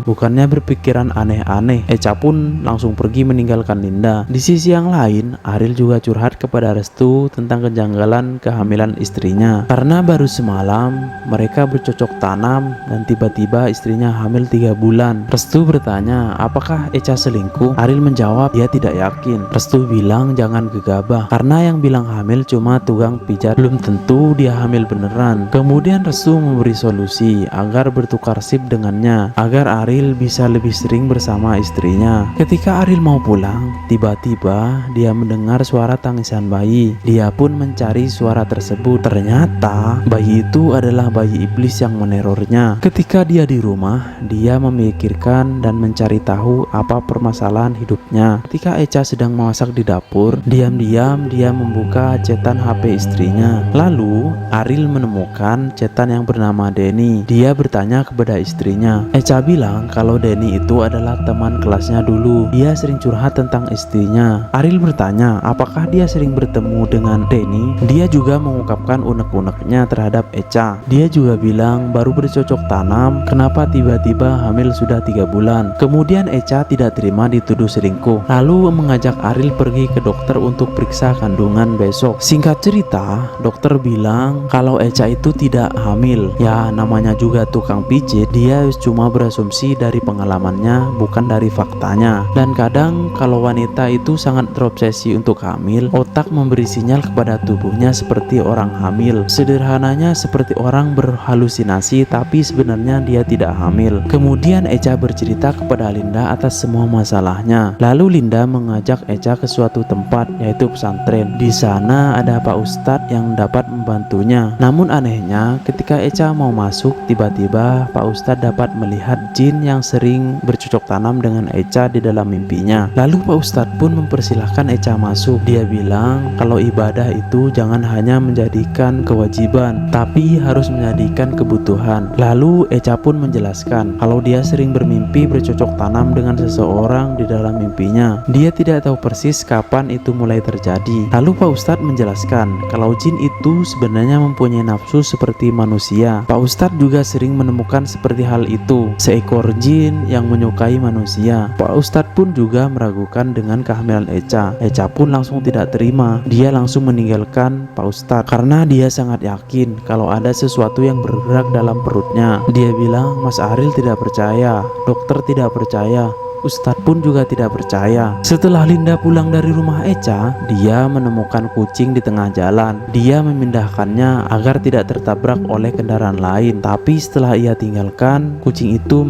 Bukannya berpikiran aneh-aneh, Echa pun langsung pergi meninggalkan Linda. Di sisi yang lain, Ariel juga curhat kepada Restu tentang kejanggalan kehamilan istrinya. Karena baru semalam mereka bercocok tanam dan tiba-tiba istrinya hamil 3 bulan. Restu bertanya, apakah Echa selingkuh? Ariel menjawab dia tidak yakin. Restu bilang jangan gegabah, karena yang bilang hamil cuma tukang pijat, belum tentu dia hamil beneran. Kemudian Restu memberi solusi agar bertukar sip dengannya, agar Ariel bisa lebih sering bersama istrinya. Ketika Ariel mau pulang, tiba-tiba dia mendengar suara tangisan bayi. Dia pun mencari suara tersebut. Ternyata bayi itu adalah bayi iblis yang menerornya. Ketika dia di rumah, dia memikirkan dan mencari tahu apa permasalahan hidupnya. Ketika Echa sedang memasak di dapur, diam-diam dia membuka chatan HP istrinya. Lalu Ariel menemukan chatan yang bernama Denny. Dia bertanya kepada istrinya. Echa bilang kalau Denny itu adalah teman kelasnya dulu. Dia sering curhat tentang istrinya. Ariel bertanya apakah dia sering bertemu dengan Denny. Dia juga mengungkapkan unek-uneknya terhadap Echa. Dia juga bilang baru bercocok tanam, kenapa tiba-tiba hamil sudah 3 bulan. Kemudian Echa tidak terima dituduh selingkuh, lalu mengajak Ariel pergi ke dokter untuk periksa kandungan besok. Singkat cerita, dokter bilang kalau Echa itu tidak hamil. Ya namanya juga tukang pijit, dia cuma berasumsi dari pengalamannya, bukan dari faktanya. Dan kadang kalau wanita itu sangat terobsesi untuk hamil, otak memberi sinyal kepada tubuhnya seperti orang hamil. Sederhananya seperti orang berhalusinasi, tapi sebenarnya dia tidak hamil. Kemudian Echa bercerita kepada Linda atas semua masalahnya. Lalu Linda mengajak Echa ke suatu tempat, yaitu pesantren. Di sana ada Pak Ustadz yang dapat membantunya. Namun anehnya, ketika Echa mau masuk, tiba-tiba Pak Ustadz dapat melihat jin yang sering bercocok tanam dengan Echa di dalam mimpinya. Lalu Pak Ustadz pun mempersilahkan Echa masuk. Dia bilang kalau ibadah itu jangan hanya menjadikan kewajiban, tapi harus menjadikan kebutuhan. Lalu Echa pun menjelaskan kalau dia sering bermimpi bercocok tanam dengan seseorang di dalam mimpinya. Dia tidak tahu persis kapan itu mulai terjadi. Lalu Pak Ustadz menjelaskan kalau jin itu sebenarnya mempunyai nafsu seperti manusia. Pak Ustadz juga sering menemukan seperti hal itu, seekor jin yang menyukai manusia. Pak Ustadz pun juga meragukan dengan kehamilan Echa. Echa pun langsung tidak terima. Dia langsung meninggalkan Pak Ustadz karena dia sangat yakin kalau ada sesuatu yang bergerak dalam perutnya. Dia bilang Mas Ariel tidak percaya, dokter tidak percaya, Ustadz pun juga tidak percaya. Setelah Linda pulang dari rumah Echa, dia menemukan kucing di tengah jalan. Dia memindahkannya agar tidak tertabrak oleh kendaraan lain. Tapi setelah ia tinggalkan, kucing itu